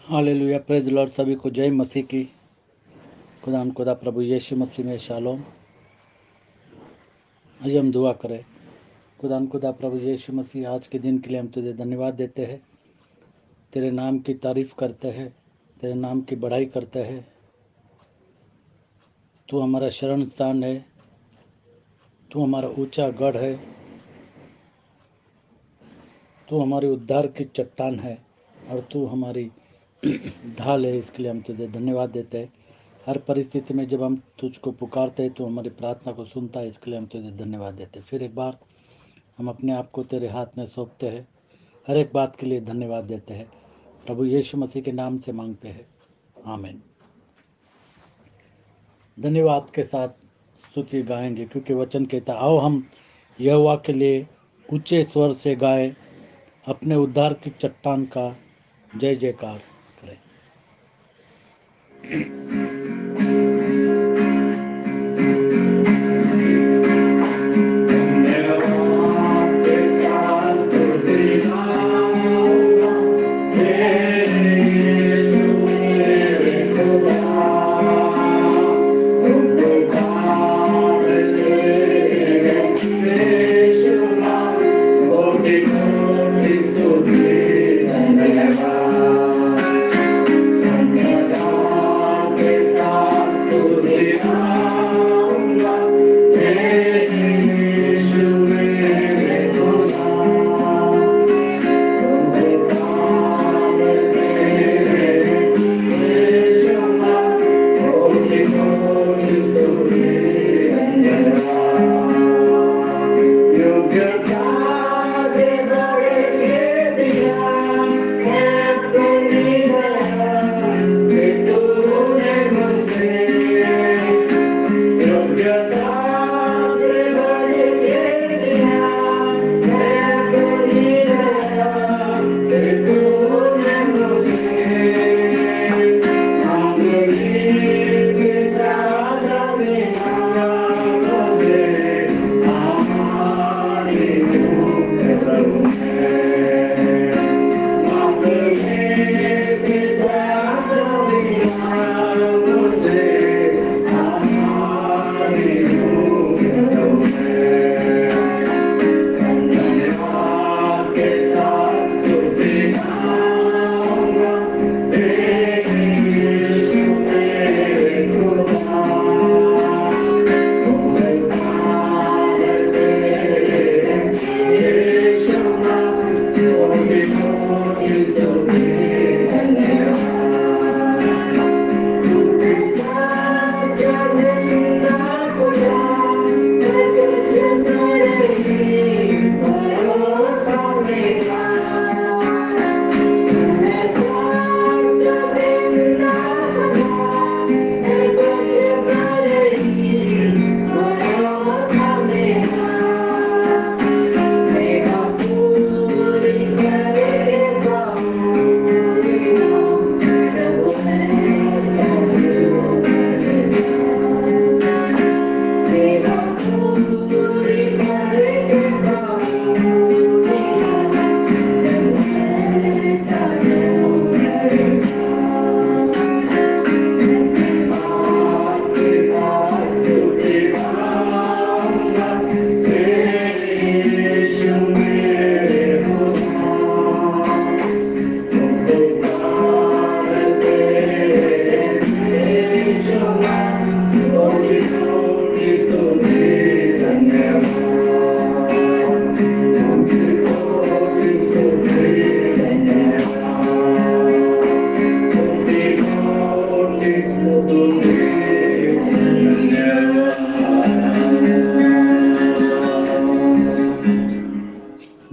Hallelujah, praise Lord. सभी को जय मसीह की। खुदा प्रभु यीशु मसीह में शालोम। आइए हम दुआ करें। खुदा प्रभु यीशु मसीह, आज के दिन के लिए हम तुझे धन्यवाद देते हैं। तेरे नाम की तारीफ करते हैं, तेरे नाम की बढ़ाई करते हैं। तू हमारा शरण स्थान है, तू हमारा ऊंचा गढ़ है, तू हमारी उद्धार की चट्टान है और तू हमारी ढाल है। इसके लिए हम तुझे धन्यवाद देते हैं। हर परिस्थिति में जब हम तुझको पुकारते हैं तो हमारी प्रार्थना को सुनता है। इसके लिए हम तुझे धन्यवाद देते हैं। फिर एक बार हम अपने आप को तेरे हाथ में सौंपते हैं। हर एक बात के लिए धन्यवाद देते हैं। प्रभु यीशु मसीह के नाम से मांगते हैं, आमीन। धन्यवाद के साथ स्तुति गाएंगे, क्योंकि वचन कहता है, आओ हम यहोवा के लिए ऊंचे स्वर से गाएं, अपने उद्धार की चट्टान का जय जयकार करें।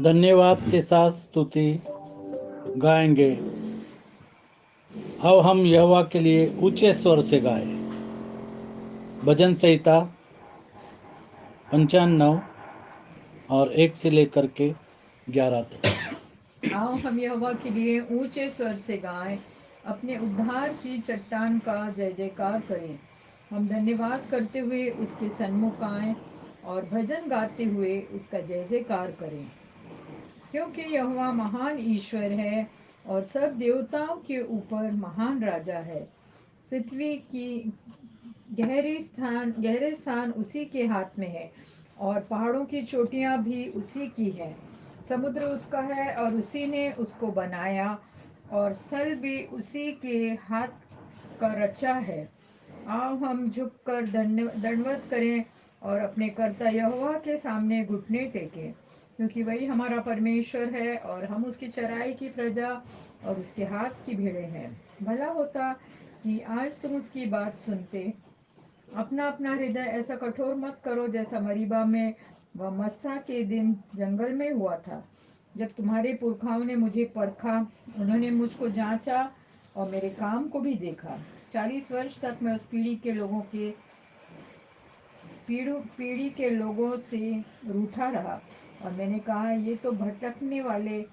धन्यवाद के साथ स्तुति गाएंगे। आओ हम यहोवा के लिए ऊंचे स्वर से गाएं। भजन संहिता 95 और 1 से लेकर के 11 तक। आओ हम यहोवा के लिए ऊंचे स्वर से गाएं, अपने उद्धार की चट्टान का जय जयकार करें। हम धन्यवाद करते हुए उसके सन्मुख आएं और भजन गाते हुए उसका जय जयकार करें, क्योंकि यहोवा महान ईश्वर है और सब देवताओं के ऊपर महान राजा है। पृथ्वी की गहरे स्थान उसी के हाथ में है, और पहाड़ों की चोटियां भी उसी की है। समुद्र उसका है और उसी ने उसको बनाया, और स्थल भी उसी के हाथ का रचा है। आओ हम झुककर दंडवत करें और अपने कर्ता यहोवा के सामने घुटने टेकें, क्योंकि वही हमारा परमेश्वर है और हम उसकी चराई की प्रजा और उसके हाथ की भेड़ें हैं। भला होता कि आज तुम उसकी बात सुनते। अपना अपना हृदय ऐसा कठोर मत करो जैसा मरीबा में व मस्सा के दिन जंगल में हुआ था, जब तुम्हारे पुरखाओं ने मुझे परखा। उन्होंने मुझको जांचा और मेरे काम को भी देखा। 40 वर्ष तक मैं उस पीढ़ी के लोगों से रूठा रहा, और मैंने कहा, ये तो भटकने वाले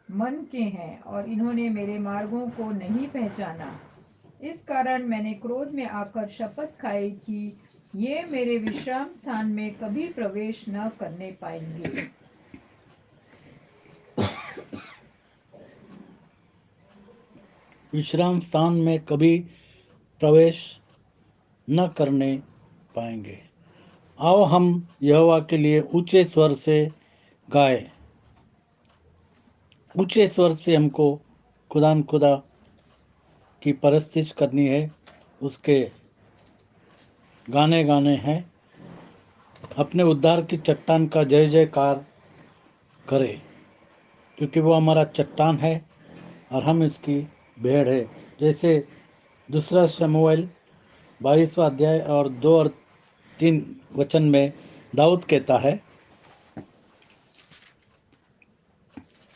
मन के हैं और इन्होंने मेरे मार्गों को नहीं पहचाना। इस कारण मैंने क्रोध में आकर शपथ खाई कि ये मेरे विश्राम स्थान में कभी प्रवेश न करने पाएंगे। विश्राम स्थान में कभी प्रवेश न करने पाएंगे। आओ हम यहोवा के लिए ऊंचे स्वर से गाए। ऊंचे स्वर से हमको खुदा की परस्तिश करनी है, उसके गाने गाने हैं। अपने उद्धार की चट्टान का जय जयकार करें, क्योंकि वो हमारा चट्टान है और हम इसकी भेड़ है। जैसे दूसरा शमूएल 22वां अध्याय और 2 और 3 वचन में दाऊद कहता है,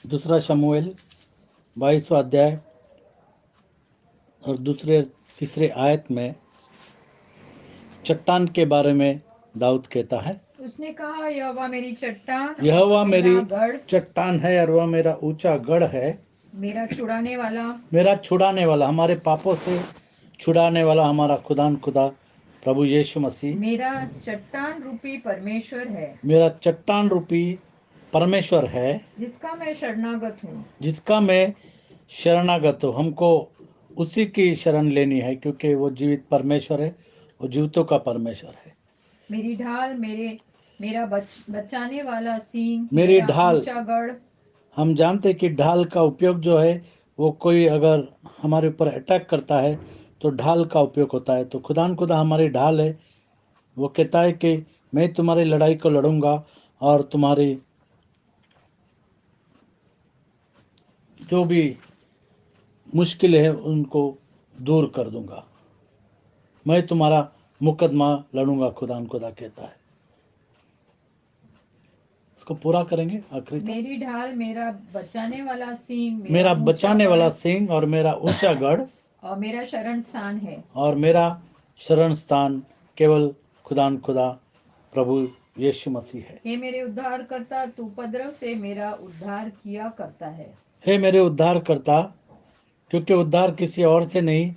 दूसरा शमूएल 22वां अध्याय और दूसरे तीसरे आयत में चट्टान के बारे में दाऊद कहता है, उसने कहा, यहोवा मेरी चट्टान, यहोवा और मेरी मेरा गढ़, चट्टान है और वह मेरा ऊंचा गढ़ है, मेरा छुड़ाने वाला, हमारे पापों से छुड़ाने वाला हमारा खुदा प्रभु यीशु मसीह मेरा चट्टान रूपी परमेश्वर है, मेरा चट्टान रूपी परमेश्वर है, जिसका मैं शरणागत हूँ। हमको उसी की शरण लेनी है, क्योंकि वो जीवित परमेश्वर है, वो जीवितों का परमेश्वर है। मेरी ढाल, मेरा बचाने वाला सींग, मेरी मेरा ढाल। ऊंचा गढ़। हम जानते कि ढाल का उपयोग जो है, वो कोई अगर हमारे ऊपर अटैक करता है तो ढाल का उपयोग होता है। तो खुदा हमारी ढाल है। वो कहता है कि मैं तुम्हारी लड़ाई को लड़ूंगा और तुम्हारी जो भी मुश्किल है उनको दूर कर दूंगा, मैं तुम्हारा मुकदमा लड़ूंगा, खुदा कहता है। इसको पूरा करेंगे आखिरी तक। मेरी ढाल, मेरा बचाने वाला सींग, मेरा ऊंचा बचाने वाला गढ़, सिंह और मेरा ऊंचा गढ़ और मेरा शरण स्थान है। और मेरा शरण स्थान केवल खुदा प्रभु यीशु मसीह है। हे मेरे उद्धार करता, तू उपद्रव से मेरा उद्धार किया करता है। हे मेरे उद्धार करता, क्योंकि उद्धार किसी और से नहीं,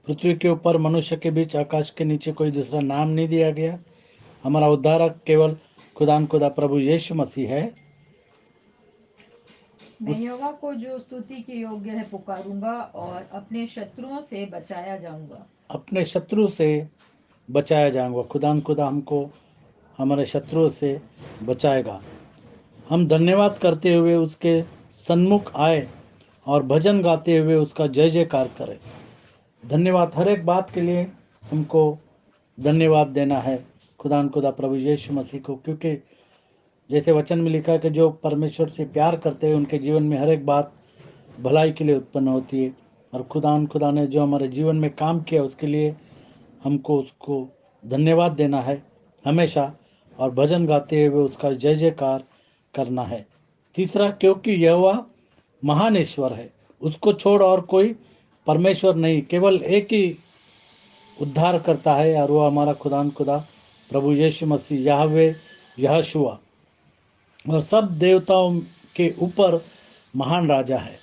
पृथ्वी के ऊपर मनुष्य के बीच आकाश के नीचे कोई दूसरा नाम नहीं दिया गया। हमारा उद्धारक केवल खुदा प्रभु यीशु मसीह है। मैं यहोवा को जो स्तुति के योग्य है पुकारूंगा और अपने शत्रुओं से बचाया जाऊंगा। अपने शत्रु से बचाया जाऊंगा। खुदा हमको हमारे शत्रुओं से बचाएगा। हम धन्यवाद करते हुए उसके सन्मुख आए और भजन गाते हुए उसका जय जयकार करें। धन्यवाद हर एक बात के लिए हमको धन्यवाद देना है खुदा प्रभु यीशु मसीह को, क्योंकि जैसे वचन में लिखा है कि जो परमेश्वर से प्यार करते हैं उनके जीवन में हर एक बात भलाई के लिए उत्पन्न होती है। और खुदा ने जो हमारे जीवन में काम किया उसके लिए हमको उसको धन्यवाद देना है हमेशा, और भजन गाते हुए उसका जय जयकार करना है। तीसरा, क्योंकि यहोवा महान ईश्वर है, उसको छोड़ और कोई परमेश्वर नहीं, केवल एक ही उद्धार करता है और वो हमारा खुदा प्रभु यीशु मसीह याहवे यहोशुआ, और सब देवताओं के ऊपर महान राजा है।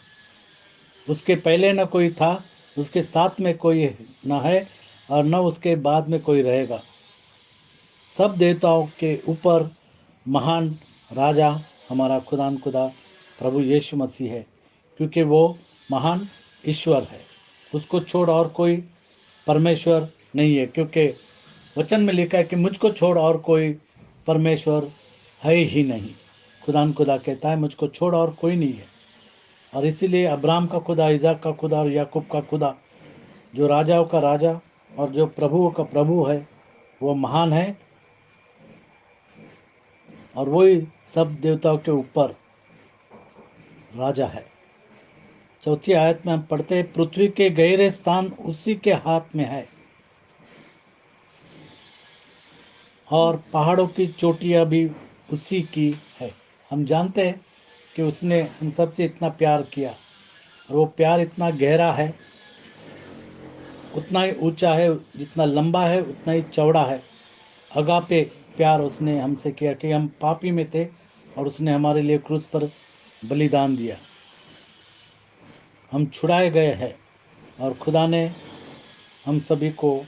उसके पहले न कोई था, उसके साथ में कोई न है और न उसके बाद में कोई रहेगा। सब देवताओं के ऊपर महान राजा हमारा खुदा प्रभु यीशु मसीह है, क्योंकि वो महान ईश्वर है, उसको छोड़ और कोई परमेश्वर नहीं है। क्योंकि वचन में लिखा है कि मुझको छोड़ और कोई परमेश्वर है ही नहीं। खुदा कहता है मुझको छोड़ और कोई नहीं है। और इसीलिए अब्राहम का खुदा, इज़ाक का खुदा और याकूब का खुदा, जो राजाओं का राजा और जो प्रभुओं का प्रभु है, वो महान है और वही सब देवताओं के ऊपर राजा है। चौथी आयत में हम पढ़ते हैं, पृथ्वी के गहरे स्थान उसी के हाथ में है और पहाड़ों की चोटियां भी उसी की है। हम जानते हैं कि उसने हम सबसे इतना प्यार किया और वो प्यार इतना गहरा है, उतना ही ऊंचा है, जितना लंबा है उतना ही चौड़ा है। अगापे प्यार उसने हमसे किया कि हम पापी में थे और उसने हमारे लिए क्रूस पर बलिदान दिया। हम छुड़ाए गए हैं और खुदा ने हम सभी को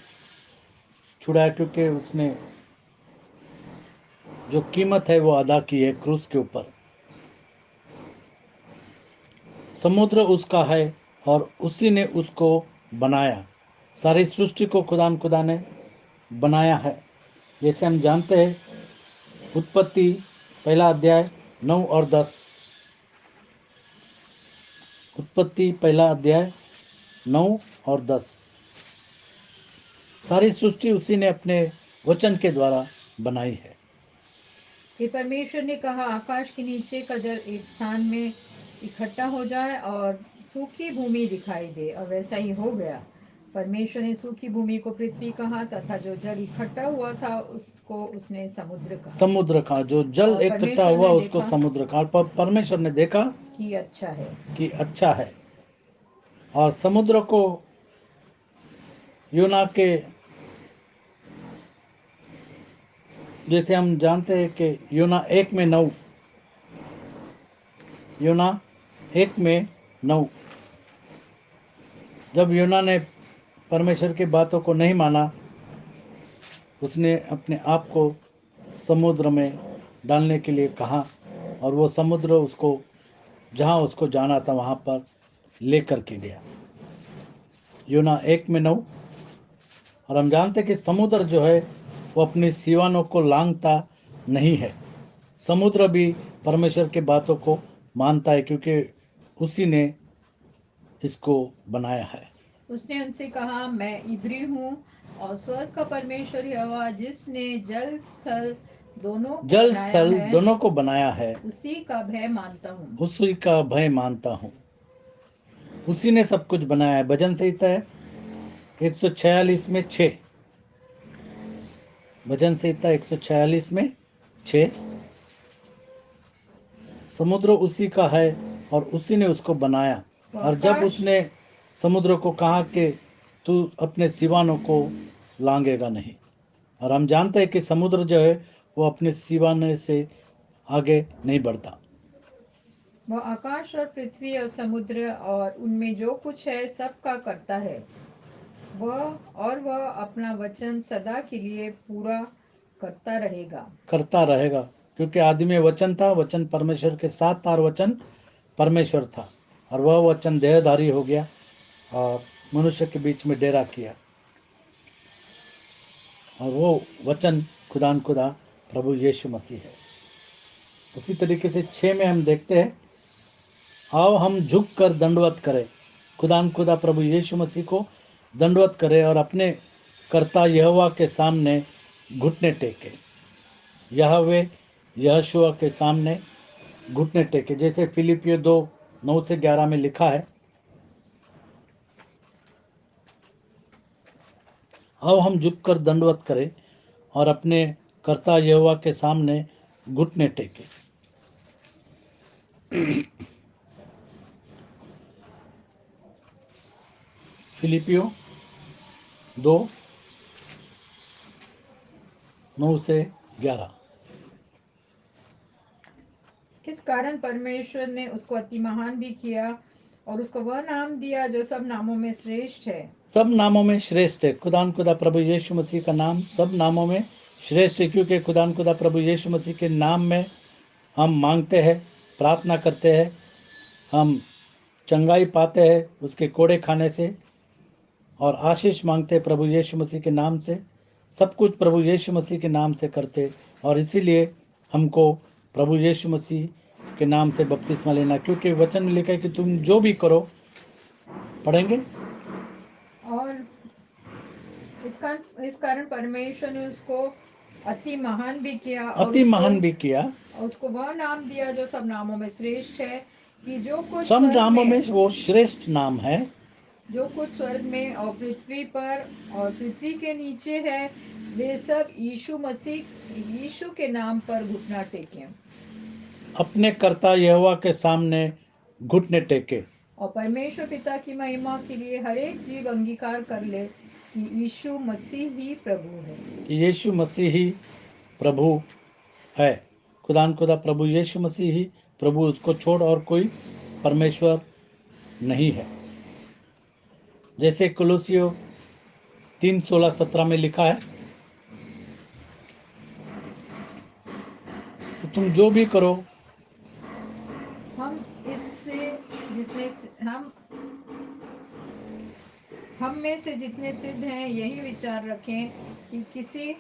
छुड़ाया, क्योंकि उसने जो कीमत है वो अदा की है क्रूस के ऊपर। समुद्र उसका है और उसी ने उसको बनाया। सारी सृष्टि को खुदा ने बनाया है। जैसे हम जानते हैं, उत्पत्ति पहला अध्याय 9 और 10। उत्पत्ति पहला अध्याय 9 और 10। सारी सृष्टि उसी ने अपने वचन के द्वारा बनाई है। कि परमेश्वर ने कहा, आकाश के नीचे का जल एक स्थान में इकट्ठा हो जाए और सूखी भूमि दिखाई दे, और वैसा ही हो गया। परमेश्वर ने सूखी भूमि को पृथ्वी कहा तथा जो जल इकट्ठा हुआ था उसको उसने समुद्र कहा। समुद्र का जो जल और इकट्ठा परमेश्वर हुआ ने उसको देखा समुद्र का। परमेश्वर ने देखा कि अच्छा है। कि अच्छा है। और समुद्र को यूना के, जैसे हम जानते हैं कि यूना 1:9, यूना 1:9, जब यूना ने परमेश्वर की बातों को नहीं माना, उसने अपने आप को समुद्र में डालने के लिए कहा और वो समुद्र उसको जहाँ उसको जाना था वहाँ पर लेकर के गया। यूना 1:9। और हम जानते कि समुद्र जो है वो अपनी सीवानों को लांघता नहीं है। समुद्र भी परमेश्वर के बातों को मानता है, क्योंकि उसी ने इसको बनाया है। उसने उनसे कहा, मैं इब्री हूँ और स्वर्ग का परमेश्वर यहोवा जिसने जल स्थल दोनों को बनाया है, उसी का भय मानता हूँ। उसी का भय मानता हूँ। उसी ने सब कुछ बनाया है। भजन संहिता है 146 में 6। भजन संहिता 146 में 6। समुद्र उसी का है और उसी ने उसको बनाया। और जब उसने समुद्र को कहा कि तू अपने सीवानों को लांघेगा नहीं, और हम जानते हैं कि समुद्र जो है वो अपने सीवाने से आगे नहीं बढ़ता। वह आकाश और पृथ्वी और समुद्र और उनमें जो कुछ है सबका करता है। वह अपना वचन सदा के लिए पूरा करता रहेगा। क्योंकि आदि में वचन था, वचन परमेश्वर के साथ था और वचन परमेश्वर था। और वह वचन देहधारी हो गया और मनुष्य के बीच में डेरा किया। और वो वचन खुदा प्रभु यीशु मसीह है। उसी तरीके से 6 में हम देखते हैं, आओ हम झुक कर दंडवत करें। खुदा प्रभु यीशु मसीह को दंडवत करें और अपने कर्ता यहोवा के सामने घुटने टेके। यहोवे यहोशुआ के सामने घुटने टेके, जैसे फिलिपियो 2:9-11 में लिखा है, आओ हम झुक कर दंडवत करें और अपने कर्ता यहोवा के सामने घुटने टेके। फिलिपियो 2:9-11। इस कारण परमेश्वर ने उसको अति महान भी किया और उसको वह नाम दिया जो सब नामों में श्रेष्ठ है। सब नामों में श्रेष्ठ है। खुदा प्रभु यीशु मसीह का नाम सब नामों में श्रेष्ठ है, क्योंकि खुदा प्रभु यीशु मसीह के नाम में हम मांगते हैं, प्रार्थना करते हैं, हम चंगाई पाते हैं उसके कोड़े खाने से, और आशीष मांगते हैं प्रभु यीशु मसीह के नाम से। सब कुछ प्रभु यीशु मसीह के नाम से करते, और इसीलिए हमको प्रभु यीशु मसीह के नाम से बपतिस्मा लेना, क्योंकि वचन में लिखा है कि तुम जो भी करो, पढ़ेंगे, और इस कारण परमेश्वर ने उसको अति महान भी किया, और अति महान भी किया, उसको वह नाम दिया जो सब नामों में श्रेष्ठ है, कि जो कुछ सब स्वर्ग नामों में वो श्रेष्ठ नाम है, जो कुछ स्वर्ग में और पृथ्वी पर और पृथ्वी के नीचे है, वे सब यीशु के नाम पर घुटना टेकें, अपने कर्ता यहोवा के सामने घुटने टेके, और परमेश्वर पिता की महिमा के लिए हर एक जीव अंगीकार कर ले कि यीशु मसीह ही प्रभु है, कि यीशु मसीह ही प्रभु है। खुदा प्रभु यीशु मसीह ही प्रभु, उसको छोड़ और कोई परमेश्वर नहीं है। जैसे कोलोसियों 3:16-17 में लिखा है, तो तुम जो भी करो, हम में से जितने सिद्ध हैं यही विचार रखें कि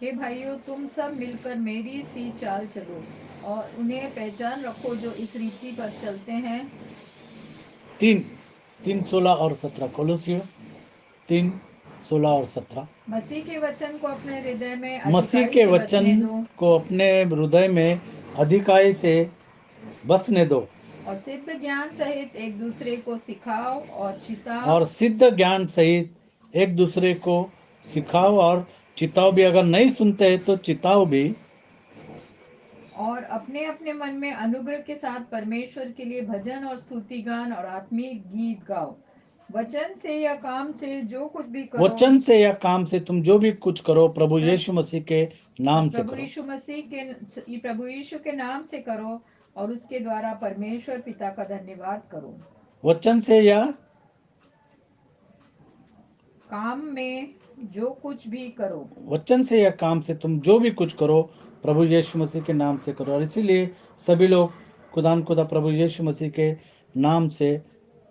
हे भाइयों, तुम सब मिलकर मेरी सी चाल चलो और उन्हें पहचान रखो जो इस रीति पर चलते हैं। 3:16 और 17, कोलोसियों 3:16 और 17। मसीह के वचन को अपने हृदय में अधिकाई से बसने दो, और सिद्ध ज्ञान सहित एक दूसरे को सिखाओ और चिताओ भी। अगर नहीं सुनते हैं तो चिताओ भी, और अपने अपने मन में अनुग्रह के साथ परमेश्वर के लिए भजन और स्तुति गान और आत्मिक गीत गाओ। वचन से या काम से जो कुछ भी करो, वचन से या काम से तुम जो भी कुछ करो, प्रभु यीशु मसीह के नाम से करो, प्रभु यीशु के नाम से करो, और उसके द्वारा परमेश्वर पिता का धन्यवाद करो। वचन से या काम में जो कुछ भी करो, वचन से या काम से तुम जो भी कुछ करो, प्रभु यीशु मसीह के नाम से करो। और इसीलिए सभी लोग खुदा प्रभु यीशु मसीह के नाम से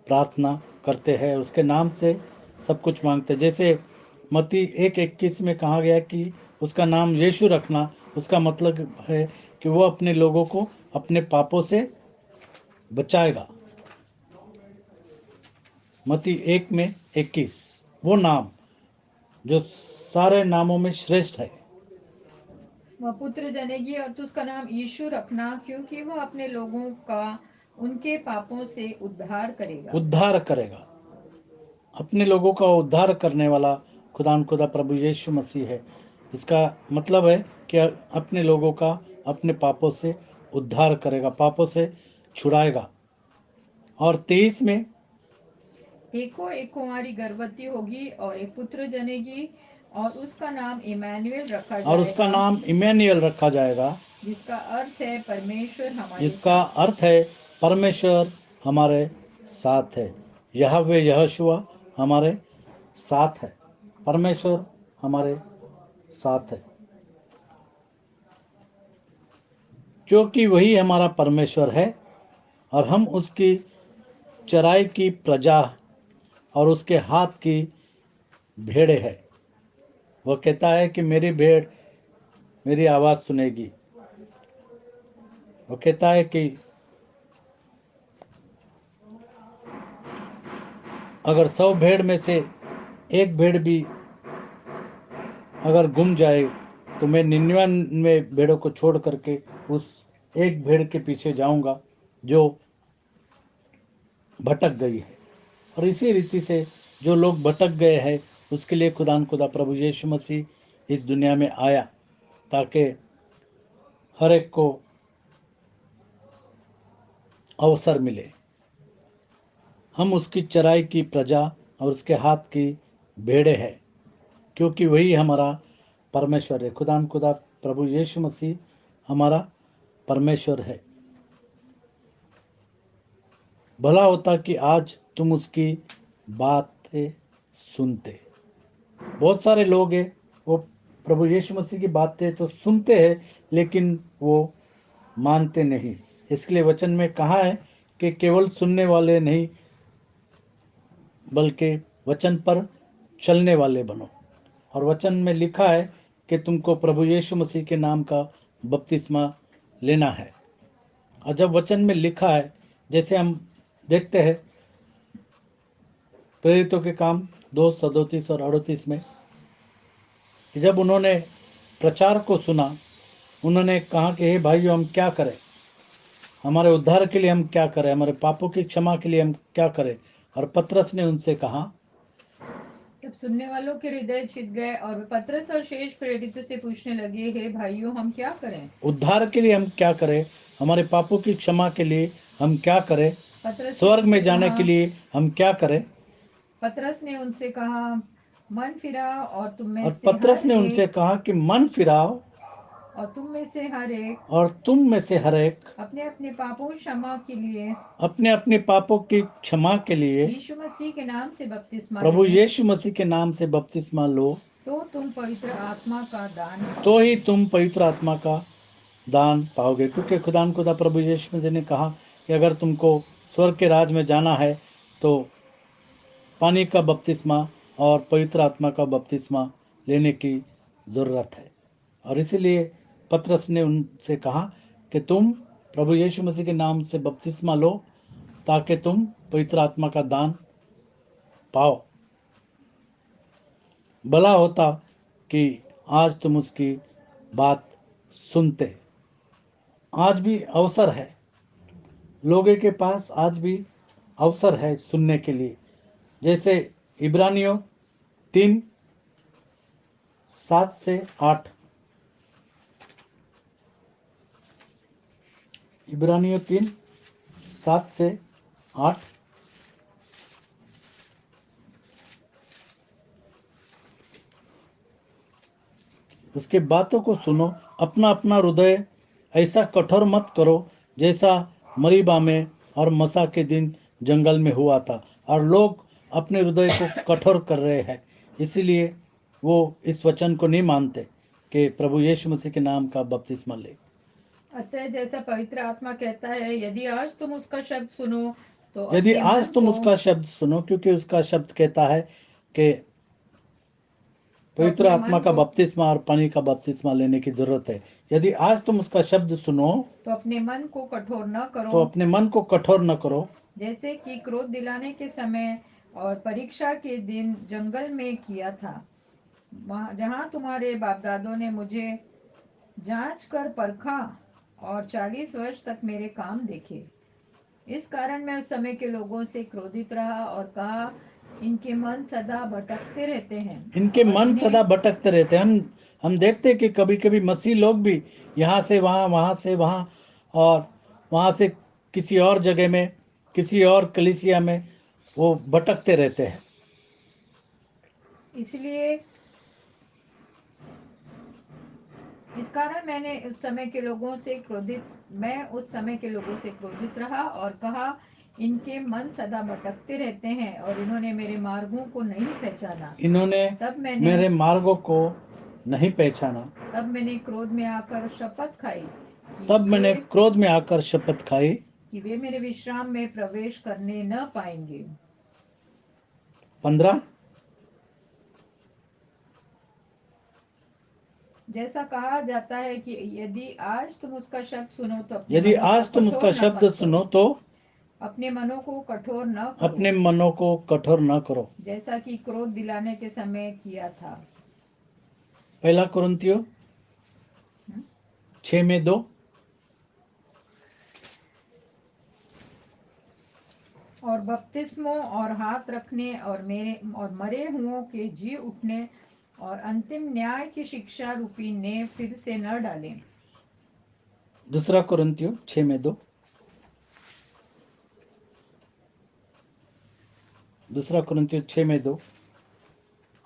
प्रार्थना करते हैं, उसके नाम से सब कुछ मांगते हैं। जैसे मत्ती 1:21 में कहा गया कि उसका नाम यीशु रखना, उसका मतलब है कि वो अपने लोगों को अपने पापों से बचाएगा। मत्ती 1:21, वो नाम जो सारे नामों में श्रेष्ठ है। वह पुत्र जनेगी और तू उसका नाम यीशु रखना, क्योंकि वह अपने लोगों का उनके पापों से उद्धार करेगा। अपने लोगों का उद्धार करने वाला खुदा प्रभु यीशु मसीह है। इसका मतलब है कि अपने लोगों का अपने पापों से उद्धार करेगा, पापों से छुड़ाएगा। और 23 में, एक कुंवारी गर्भवती होगी और एक पुत्र जनेगी और उसका नाम इमैनुएल रखा जाएगा, जिसका अर्थ है परमेश्वर हमारे साथ है। यहोवा यहोशुआ हमारे साथ है, परमेश्वर हमारे साथ है, क्योंकि वही हमारा परमेश्वर है और हम उसकी चराई की प्रजा और उसके हाथ की भेड़े है। वह कहता है कि मेरी भेड़ मेरी आवाज सुनेगी। वो कहता है कि अगर 100 भेड़ में से एक भेड़ भी अगर गुम जाए तो मैं 99 भेड़ों को छोड़ करके उस एक भेड़ के पीछे जाऊंगा जो भटक गई है। और इसी रीति से जो लोग भटक गए हैं उसके लिए खुदा प्रभु यीशु मसीह इस दुनिया में आया, ताकि हर एक को अवसर मिले। हम उसकी चराई की प्रजा और उसके हाथ की भेड़े हैं, क्योंकि वही हमारा परमेश्वर है। खुदा प्रभु यीशु मसीह हमारा परमेश्वर है। भला होता कि आज तुम उसकी बातें सुनते। बहुत सारे लोग हैं, वो प्रभु यीशु मसीह की बातें तो सुनते हैं लेकिन वो मानते नहीं। इसलिए वचन में कहा है कि केवल सुनने वाले नहीं बल्कि वचन पर चलने वाले बनो। और वचन में लिखा है कि तुमको प्रभु यीशु मसीह के नाम का बपतिस्मा लेना है। और जब वचन में लिखा है, जैसे हम देखते हैं प्रेरितों के काम 2:37 और 38 में, कि जब उन्होंने प्रचार को सुना, उन्होंने कहा कि हे भाइयों, हम क्या करें, हमारे उद्धार के लिए हम क्या करें, हमारे पापों की क्षमा के लिए हम क्या करें। और पतरस ने उनसे कहा, तब सुनने वालों के हृदय छिद गए और वे पतरस और शेष प्रेरितों से पूछने लगे, हे भाइयों, हम क्या करें? उद्धार के लिए हम क्या करें, हमारे पापों की क्षमा के लिए हम क्या करें, पतरस ने स्वर्ग में उनसे जाने कहा- के लिए हम क्या करें। पतरस ने उनसे कहा, मन फिराओ और तुम में और से पतरस हर ने एक उनसे कहा कि मन फिराओ और तुम में से हर एक और तुम में से हर एक अपने अपने पापों क्षमा के लिए अपने अपने पापों की क्षमा के लिए यीशु मसीह के नाम से बपतिस्मा प्रभु लें, यीशु मसीह के नाम से बपतिस्मा लो, तो तुम पवित्र आत्मा का दान तो ही तुम पवित्र आत्मा का दान पाओगे। क्योंकि खुदा प्रभु यीशु मसीह ने कहा कि अगर तुमको स्वर्ग के राज में जाना है तो पानी का बपतिस्मा और पवित्र आत्मा का बपतिस्मा लेने की ज़रूरत है। और इसीलिए पतरस ने उनसे कहा कि तुम प्रभु यीशु मसीह के नाम से बपतिस्मा लो ताकि तुम पवित्र आत्मा का दान पाओ। भला होता कि आज तुम उसकी बात सुनते। आज भी अवसर है, लोगों के पास आज भी अवसर है सुनने के लिए। जैसे इब्रानियों 3:7-8, इब्रानियों 3:7-8, उसके बातों को सुनो, अपना अपना हृदय ऐसा कठोर मत करो जैसा मरीबा में और मसा के दिन जंगल में हुआ था। और लोग अपने हृदय को कठोर कर रहे हैं, इसीलिए वो इस वचन को नहीं मानते कि प्रभु यीशु मसीह के नाम का बपतिस्मा ले। अतः जैसा पवित्र आत्मा कहता है, यदि आज तुम उसका शब्द सुनो तो यदि अपने आज मन तुम को उसका शब्द सुनो, क्योंकि उसका शब्द कहता है कि पवित्र अपने आत्मा मन का को बपतिस्मा और पानी का बपतिस्मा लेने की जरूरत है। यदि आज तुम उसका शब्द सुनो तो अपने मन को कठोर न तो करो, अपने मन को कठोर न करो, जैसे कि क्रोध दिलाने के समय और परीक्षा के दिन जंगल में किया था, जहाँ तुम्हारे बाप दादों ने मुझे जांच कर परखा और 40 वर्ष तक मेरे काम देखे। इस कारण मैं उस समय के लोगों से क्रोधित रहा और कहा, इनके मन सदा भटकते रहते हैं इनके और मन सदा भटकते रहते हैं। हम देखते हैं कि कभी कभी मसीह लोग भी यहाँ से वहाँ, वहाँ से वहाँ और वहाँ से किसी और जगह में, किसी और कलीसिया में वो भटकते रहते हैं। इसलिए इस कारण मैं उस समय के लोगों से क्रोधित रहा और कहा, इनके मन सदा भटकते रहते हैं और इन्होंने मेरे मार्गों को नहीं पहचाना। इन्होंने मेरे मार्गों को नहीं पहचाना। तब मैंने क्रोध में आकर शपथ खाई कि वे मेरे विश्राम में प्रवेश करने न पाएंगे। 15, जैसा कहा जाता है कि यदि आज तुम उसका शब्द सुनो तो अपने मनों को कठोर न करो, जैसा कि क्रोध दिलाने के समय किया था। पहला कुरिन्थियों 6:2, और बपतिस्मों और हाथ रखने और मरे हुओं के जी उठने और अंतिम न्याय की शिक्षा रूपी ने फिर से न डालें। दूसरा कुरिन्थियों 6:2, दूसरा कुरिन्थियों 6:2।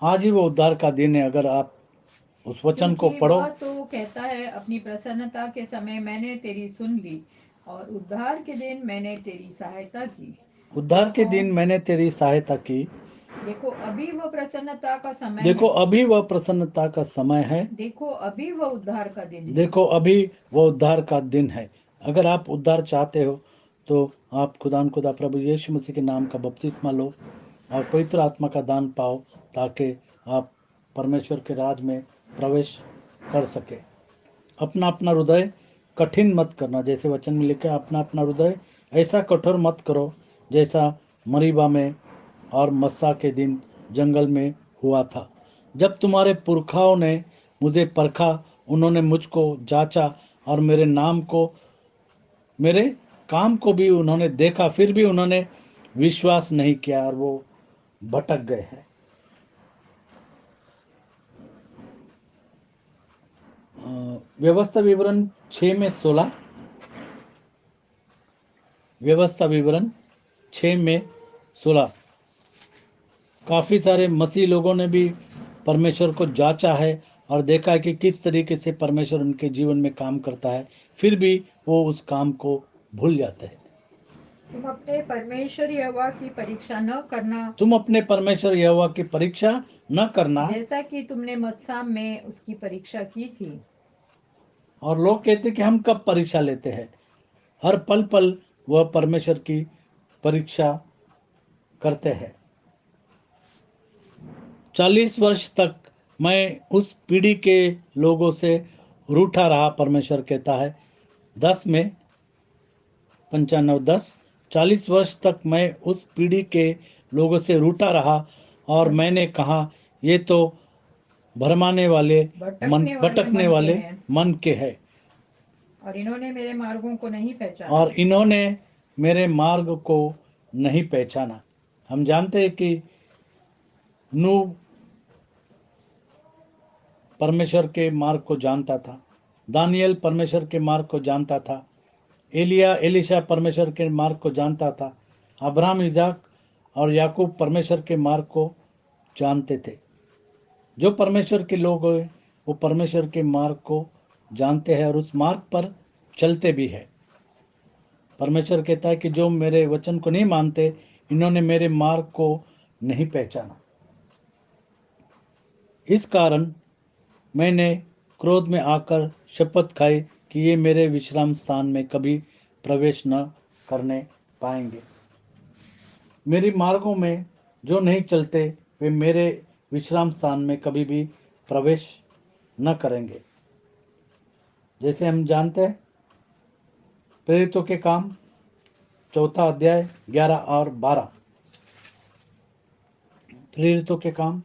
आज ही वो उद्धार का दिन है। अगर आप उस वचन को पढ़ो तो कहता है, अपनी प्रसन्नता के समय मैंने तेरी सुन ली और उद्धार के दिन मैंने तेरी सहायता की। उद्धार के दिन मैंने तेरी सहायता की। देखो अभी वह प्रसन्नता का समय देखो है। अभी वह प्रसन्नता का समय है। देखो अभी वह उद्धार का दिन है। देखो अभी वह उद्धार का दिन है। अगर आप उद्धार चाहते हो तो आप खुदा प्रभु यीशु मसीह के नाम का बपतिस्मा लो और पवित्र आत्मा का दान पाओ, ताकि आप परमेश्वर के राज में प्रवेश कर सके। अपना अपना हृदय कठिन मत करना, जैसे वचन में लिखा है, अपना अपना हृदय ऐसा कठोर मत करो जैसा मरीबा में और मस्सा के दिन जंगल में हुआ था, जब तुम्हारे पुरखाओं ने मुझे परखा। उन्होंने मुझको जांचा और मेरे काम को भी उन्होंने देखा, फिर भी उन्होंने विश्वास नहीं किया और वो भटक गए हैं। व्यवस्था विवरण 6 में 16, व्यवस्था विवरण 6 में 16। काफी सारे मसीह लोगों ने भी परमेश्वर को जांचा है और देखा है कि किस तरीके से परमेश्वर उनके जीवन में काम करता है, फिर भी वो उस काम को भूल जाते हैं। तुम अपने परमेश्वर यहोवा की परीक्षा न करना, तुम अपने परमेश्वर यहोवा की परीक्षा न करना, जैसा कि तुमने मत्सा में उसकी परीक्षा की थी। और लोग कहते कि हम कब परीक्षा लेते हैं, हर पल पल वह परमेश्वर की परीक्षा करते हैं। 40 वर्ष तक मैं उस पीढ़ी के लोगों से रूठा रहा, परमेश्वर कहता है 10 में 95-10। 40 वर्ष तक मैं उस पीढ़ी के लोगों से रूठा रहा और मैंने कहा, ये तो भरमाने वाले भटकने वाले मन के हैं, और इन्होंने मेरे मार्गों को नहीं पहचाना। और इन्होंने मेरे मार्ग को नहीं पहचाना। हम जानते हैं कि नूह परमेश्वर के मार्ग को जानता था, दानियल परमेश्वर के मार्ग को जानता था, एलिशा परमेश्वर के मार्ग को जानता था, अब्राहम, इसहाक और याकूब परमेश्वर के मार्ग को जानते थे। जो परमेश्वर के लोग हैं वो परमेश्वर के मार्ग को जानते हैं और उस मार्ग पर चलते भी है। परमेश्वर कहता है कि जो मेरे वचन को नहीं मानते, इन्होंने मेरे मार्ग को नहीं पहचाना। इस कारण मैंने क्रोध में आकर शपथ खाई कि ये मेरे विश्राम स्थान में कभी प्रवेश न करने पाएंगे। मेरी मार्गों में जो नहीं चलते, वे मेरे विश्राम स्थान में कभी भी प्रवेश न करेंगे। जैसे हम जानते हैं, प्रेरितों के काम 4 अध्याय 11 और 12। प्रेरितों के काम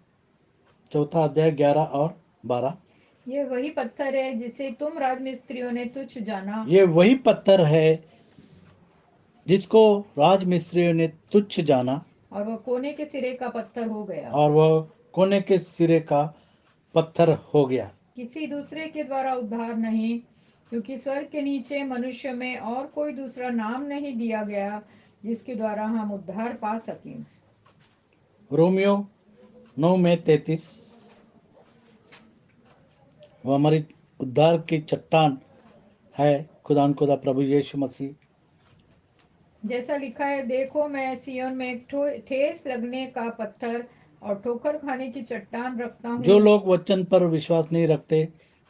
4 अध्याय 11 और 12। ये वही पत्थर है जिसे तुम राजमिस्त्रियों ने तुच्छ जाना। ये वही पत्थर है जिसको राजमिस्त्रियों ने तुच्छ जाना, और वह कोने के सिरे का पत्थर हो गया। और वह कोने के सिरे का पत्थर हो गया। किसी दूसरे के द्वारा उद्धार नहीं, क्योंकि स्वर्ग के नीचे मनुष्य में और कोई दूसरा नाम नहीं दिया गया जिसके द्वारा हम उद्धार पा सकें। रोमियो 9 में 33। वो हमारी उद्धार की चट्टान है, खुदा प्रभु यीशु मसीह। जैसा लिखा है, देखो मैं सिय्योन में एक ठेस लगने का पत्थर और ठोकर खाने की चट्टान रखता हूँ। जो लोग वचन पर विश्वास नहीं रखते,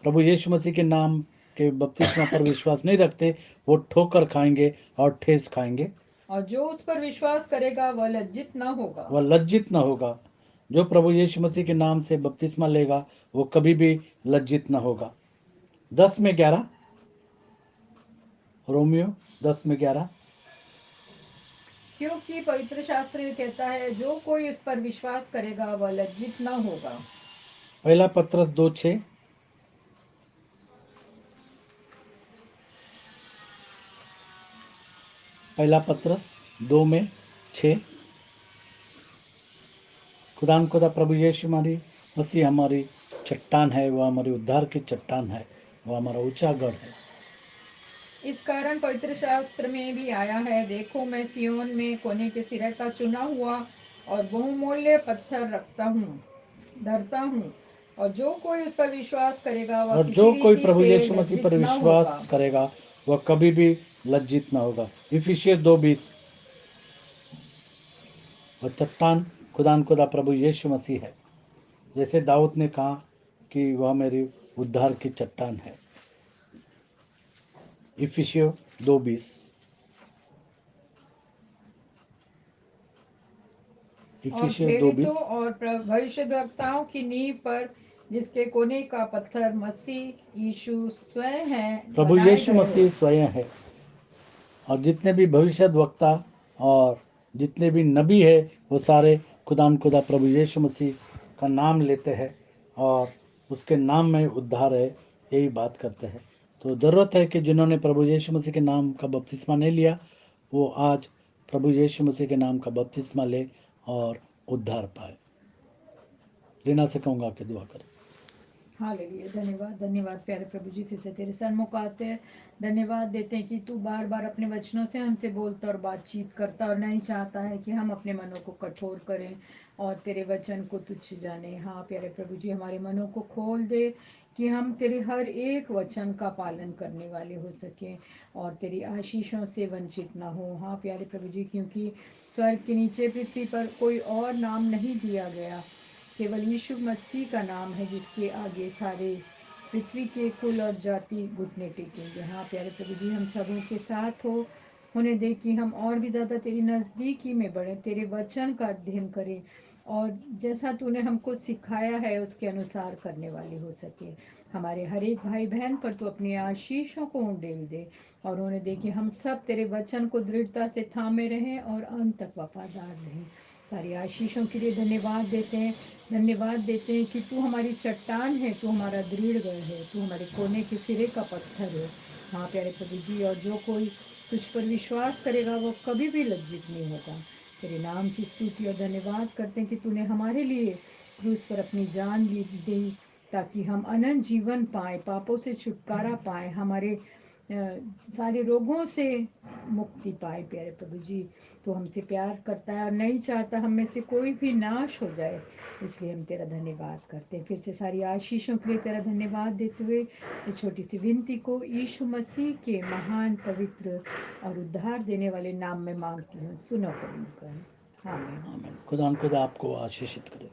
प्रभु यीशु मसीह के नाम के बपतिस्मा पर विश्वास नहीं रखते, वो ठोकर खाएंगे और ठेस खाएंगे। और जो उस पर विश्वास करेगा वह लज्जित न होगा। वह लज्जित न होगा। जो प्रभु यीशु मसीह के नाम से बपतिस्मा लेगा, वो कभी भी लज्जित न होगा। 10 में 11, रोमियो 10 में 11। क्योंकि पवित्र शास्त्र कहता है, जो कोई उस पर विश्वास करेगा वह लज्जित न होगा। पहला पत्रस 2:6। पहला पत्रस 2 में 6। खुदा प्रभु यीशु मसीह हमारी चट्टान है, वह हमारी उद्धार की चट्टान है, वह हमारा ऊंचा गढ़ है। इस कारण पवित्र शास्त्र में भी आया है, देखो मैं सिय्योन में कोने के सिरे का चुना हुआ और बहुमूल्य पत्थर धरता हूँ, और जो कोई उस पर विश्वास करेगा वह और जो कोई प्रभु से यीशु मसीह पर लज्जित न विश्वास होगा। करेगा, वह कभी भी लज्जित न होगा। इफिसियर 2:20। वह चट्टान खुदा प्रभु यीशु मसीह है, जैसे दाऊद ने कहा कि वह मेरी उद्धार की चट्टान है। इफिसियर 2:20। और इफिसियंस प्रेरितों 2:20। और भविष्यद्वक्ताओं की नींव पर, जिसके कोने का पत्थर मसीह यीशु स्वयं है, प्रभु बनाए यीशु गए मसीह हो। स्वयं है। और जितने भी भविष्यद्वक्ता और जितने भी नबी है वो सारे खुदा प्रभु यीशु मसीह का नाम लेते हैं और उसके नाम में उद्धार है, यही बात करते हैं। तो ज़रूरत है कि जिन्होंने प्रभु यीशु मसीह के नाम का बपतिस्मा नहीं लिया वो आज प्रभु यीशु मसीह के नाम का बपतिस्मा ले और उद्धार पाए। रीना से कहूँगा कि दुआ करें। हालेलुया, धन्यवाद धन्यवाद प्यारे प्रभु जी, फिर से तेरे सन्मुख आते हैं, धन्यवाद देते हैं कि तू बार बार अपने वचनों से हमसे बोलता और बातचीत करता और नहीं चाहता है कि हम अपने मनों को कठोर करें और तेरे वचन को तुच्छ जाने। हाँ प्यारे प्रभु जी, हमारे मनों को खोल दे कि हम तेरे हर एक वचन का पालन करने वाले हो सके और तेरी आशीषों से वंचित ना हो। हाँ प्यारे प्रभु जी, क्योंकि स्वर्ग के नीचे पृथ्वी पर कोई और नाम नहीं दिया गया, केवल यीशु मसीह का नाम है जिसके आगे सारे पृथ्वी के कुल और जाति घुटने टेकेंगे। हाँ प्यारे प्रभु जी, हम सबों के साथ हो, उन्हें देख कि हम और भी ज़्यादा तेरी नज़दीकी में बढ़ें, तेरे वचन का अध्ययन करें और जैसा तूने हमको सिखाया है उसके अनुसार करने वाले हो सके। हमारे हर एक भाई बहन पर तो अपनी आशीषों को उंडेल दे और उन्हें दे कि हम सब तेरे वचन को दृढ़ता से थामे रहें और अंत तक वफादार रहें। सारी आशीषों के लिए धन्यवाद देते हैं, धन्यवाद देते हैं कि तू हमारी चट्टान है, तू हमारा दृढ़ गढ़ है, तू हमारे कोने के सिरे का पत्थर है। हाँ प्यारे प्रभु जी, और जो कोई तुझ पर विश्वास करेगा वो कभी भी लज्जित नहीं होगा। तेरे नाम की स्तुति और धन्यवाद करते हैं कि तूने हमारे लिए क्रूस पर अपनी जान दी ताकि हम अनंत जीवन पाए, पापों से छुटकारा पाए, हमारे सारे रोगों से मुक्ति पाए। प्यारे प्रभु जी, तो हमसे प्यार करता है और नहीं चाहता हम में से कोई भी नाश हो जाए, इसलिए हम तेरा धन्यवाद करते हैं। फिर से सारी आशीषों के लिए तेरा धन्यवाद देते हुए इस छोटी सी विनती को यीशु मसीह के महान पवित्र और उद्धार देने वाले नाम में मांगती हूँ, सुनो कबूल कर। आमीन। आमीन। खुदा आपको आशीषित करे।